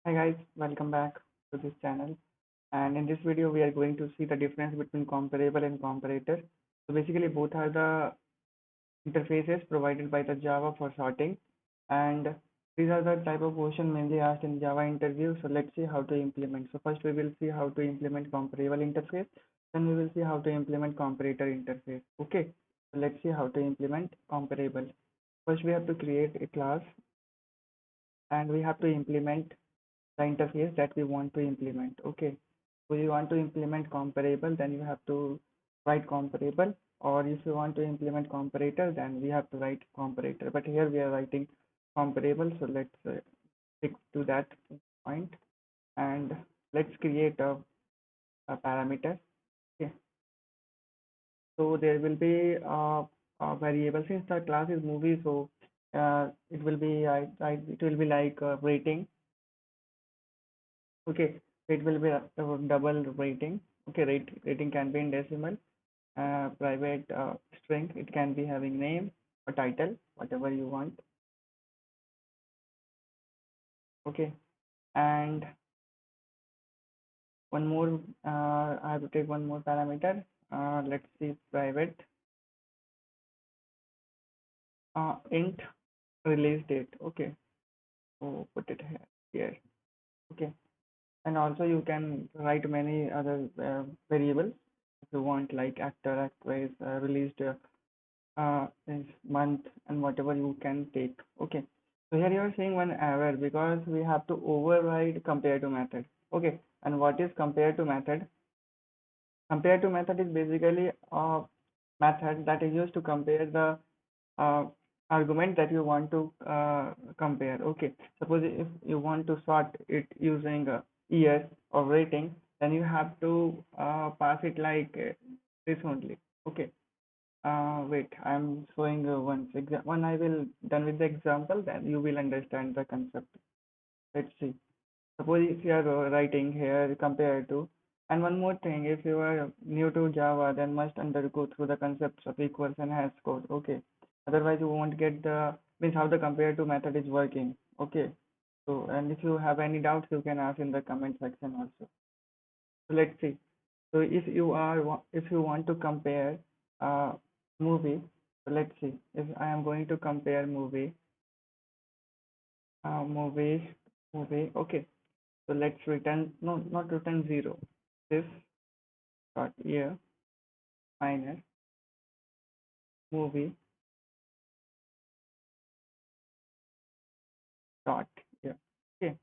Hi guys, welcome back to this channel. And in this video, we are going to see the difference between comparable and comparator. So basically, both are the interfaces provided by the Java for sorting. And these are the type of question mainly asked in Java interview. So let's see how to implement. So first we will see how to implement comparable interface. Then we will see how to implement comparator interface. Okay. So let's see how to implement comparable. First, we have to create a class and we have to implement the interface that we want to implement. Okay, so you want to implement comparable, then you have to write comparable, or if you want to implement comparator, then we have to write comparator. But here we are writing comparable, so let's stick to that point and let's create a parameter. Okay, so there will be a variable since the class is movie, so it will be it will be like rating. Okay, it will be a double rating. Okay, rating can be in decimal, private string. It can be having name or title, whatever you want. Okay, and one more. I have to take one more parameter. Let's see, private int release date. Okay, so put it here. Here. Okay, and also you can write many other variables if you want, like actor, actress, released is month and whatever you can take. Okay, so here you are seeing one error because we have to override compare to method. Okay, and what is compare to method? Compare to method is basically a method that is used to compare the uh, argument that you want to compare. Okay, suppose if you want to sort it using year or rating, then you have to pass it like this only. Okay, wait, I'm showing one I will done with the example, then you will understand the concept. Let's see. Suppose if you are writing here compared to, and one more thing, if you are new to Java, then must undergo through the concepts of equals and hash code. Okay. Otherwise, you won't get the means how the compare to method is working. Okay. So, and if you have any doubts, you can ask in the comment section also. So let's see. So if you want to compare uh, movie, so let's see. If I am going to compare movies, movie. Okay. So let's return no, not return zero. This dot year minus movie dot year. Okay.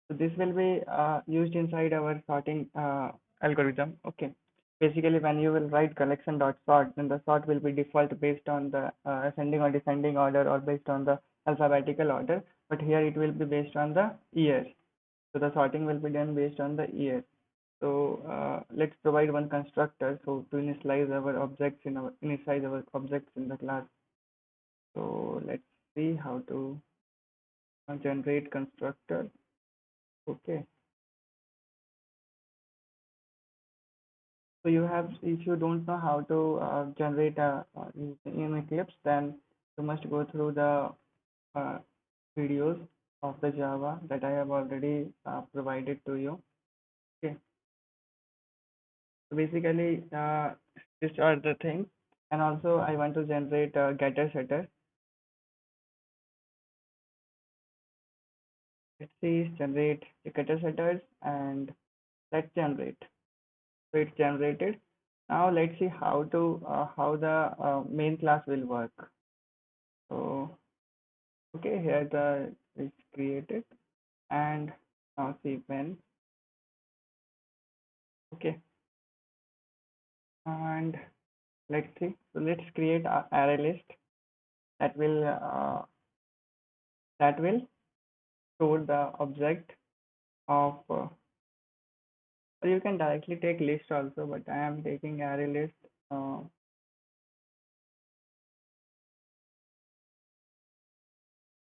So this will be used inside our sorting algorithm. Okay. Basically, when you will write collection dot sort, then the sort will be default based on the ascending or descending order or based on the alphabetical order. But here it will be based on the year. So the sorting will be done based on the year. So let's provide one constructor so to initialize our objects in the class. So let's see how to generate constructor. Okay. So you have, if you don't know how to generate in Eclipse, then you must go through the uh, videos of the Java that I have already provided to you. Okay. So basically, these are the things. And also, I want to generate a getter setter. Let's see, generate the getter setters and let's generate. So it's generated. Now let's see how the main class will work. So okay, here the is created and now see when. Okay, and let's see. So let's create a array list that will store the object of. Or you can directly take list also, but I am taking array list. Uh,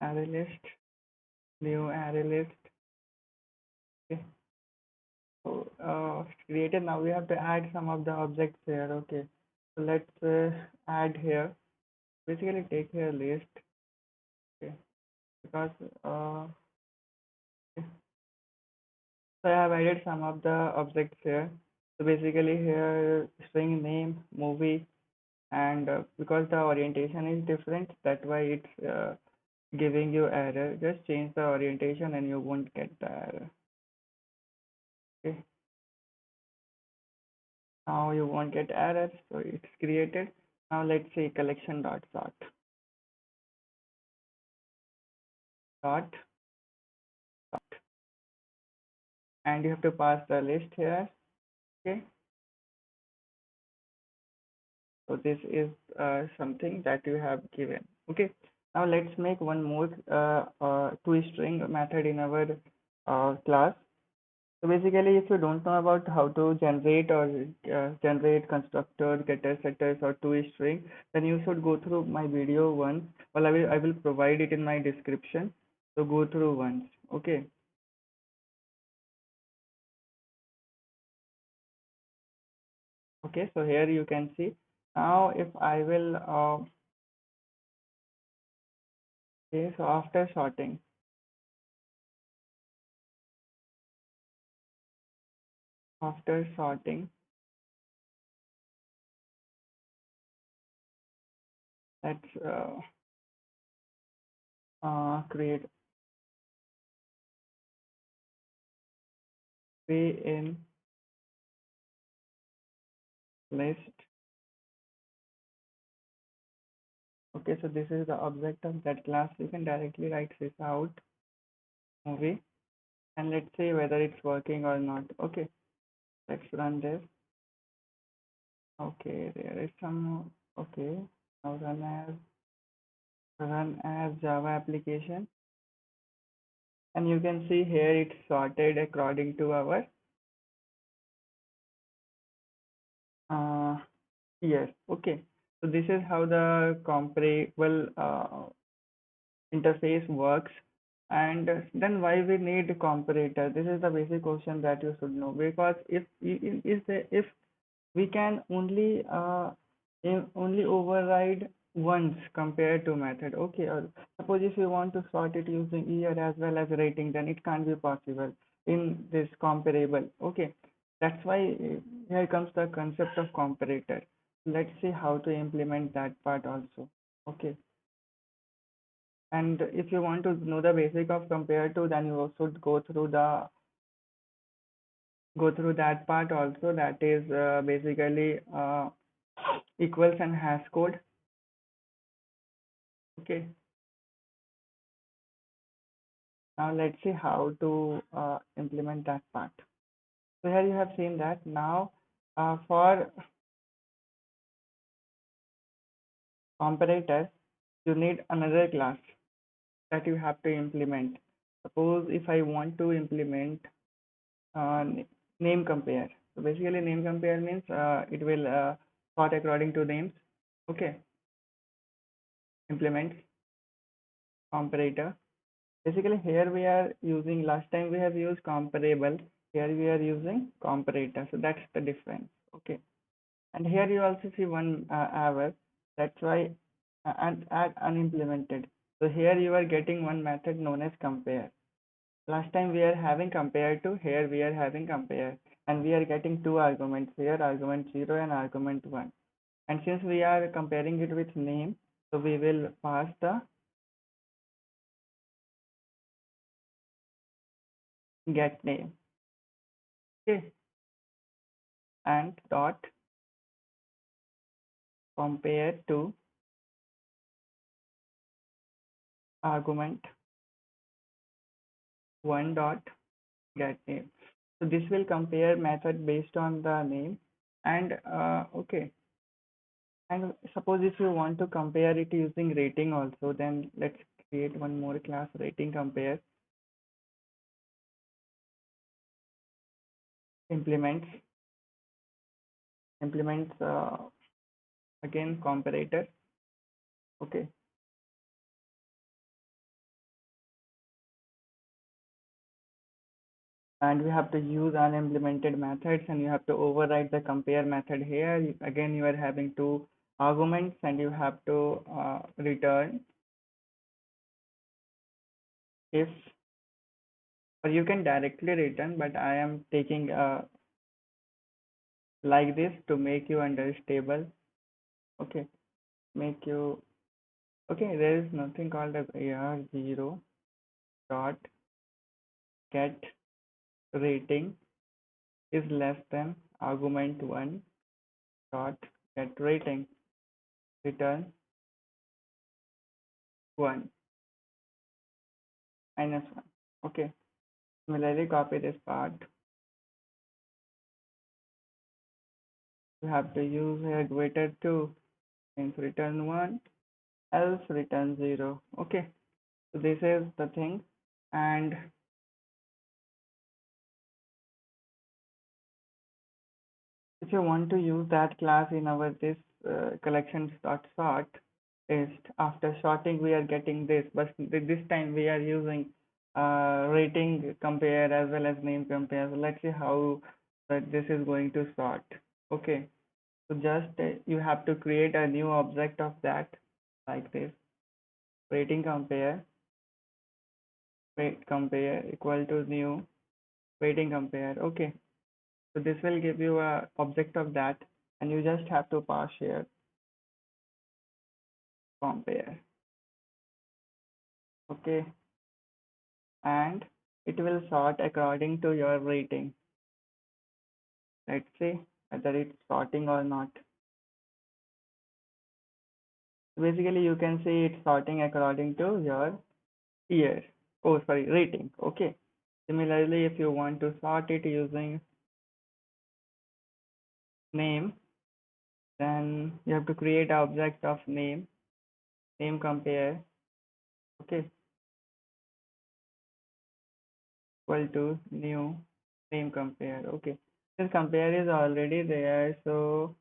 Array list, new array list. Okay. So created. Now we have to add some of the objects here. Okay. So let's add here. Basically, take here list. Okay. Because So I have added some of the objects here. So basically here string name, movie, and because the orientation is different, that's why it's giving you error. Just change the orientation and you won't get the error. Okay. Now you won't get error, so it's created. Now let's say collection dot sort dot sort, and you have to pass the list here. Okay. So this is something that you have given. Okay. Now let's make one more toString method in our class. So basically, if you don't know about how to generate or generate constructor, getter, setters, or toString, then you should go through my video once. Well, I will provide it in my description. So go through once. Okay. Okay. So here you can see. Now, if I will, okay. So after sorting, let's create way in list. Okay, so this is the object of that class. You can directly write this out movie, and let's see whether it's working or not. Okay, let's run this. Okay, there is some. Okay, now run as Java application, and you can see here it's sorted according to our uh yes. Okay, so this is how the comparable interface works. And then why we need comparator? This is the basic question that you should know, because if we can only override once compared to method. Okay, or suppose if you want to sort it using year as well as rating, then it can't be possible in this comparable. Okay, that's why here comes the concept of comparator. Let's see how to implement that part also. Okay. And if you want to know the basic of compare to, then you should go through that part also. That is basically equals and hash code. Okay. Now let's see how to implement that part. So here you have seen that. Now for comparator, you need another class that you have to implement. Suppose if I want to implement uh, name compare. So basically name compare means it will sort according to names. Okay, implement comparator. Basically here we are using, last time we have used comparable, here we are using comparator. So that's the difference. Okay, and here you also see one error. That's why and add unimplemented. So here you are getting one method known as compare. Last time we are having compare to, here we are having compare, and we are getting two arguments here, argument 0 and argument 1. And since we are comparing it with name, so we will pass the get name. Okay, and dot compare to argument 1 dot get name. So this will compare method based on the name. And okay, and suppose if you want to compare it using rating also, then let's create one more class, rating compare. Implements again comparator. Okay, and we have to use unimplemented methods, and you have to override the compare method here. Again you are having two arguments, and you have to return if or you can directly return, but I am taking like this to make you understable. Okay, make you okay. There is nothing called as AR0 dot get rating is less than argument 1 dot get rating return 1 minus 1. Okay, similarly copy this part. You have to use here greater 2 means return 1 else return 0. Okay, so this is the thing. And if you want to use that class in our this collections dot sort is after sorting we are getting this, but this time we are using rating compare as well as name compare. So let's see how this is going to sort. Okay, so just you have to create a new object of that like this rating compare rate compare equal to new rating compare. Okay, so this will give you a object of that, and you just have to pass here compare. Okay, and it will sort according to your rating. Let's see whether it's sorting or not. Basically, you can see it's sorting according to your year. Oh, sorry, rating. Okay. Similarly, if you want to sort it using name, then you have to create an object of name, name compare. Okay, equal to new name compare. Okay, this compare is already there, so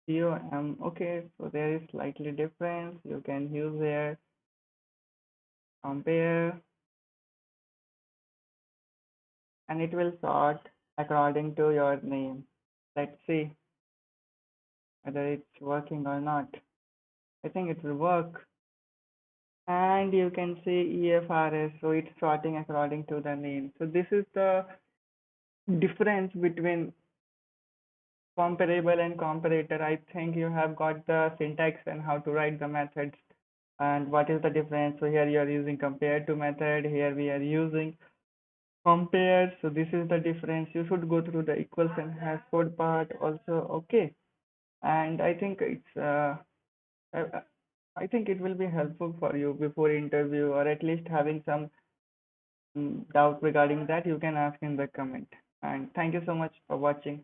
okay, so there is slightly difference. You can use here compare, and it will sort according to your name. Let's see whether it's working or not. I think it will work. And you can see EFRS, so it's sorting according to the name. So this is the difference between comparable and comparator. I think you have got the syntax and how to write the methods and what is the difference. So here you are using compare to method, here we are using compare. So this is the difference. You should go through the equals and hash code part also. Okay, and I think I, I think it will be helpful for you before interview, or at least having some doubt regarding that you can ask in the comment. And thank you so much for watching.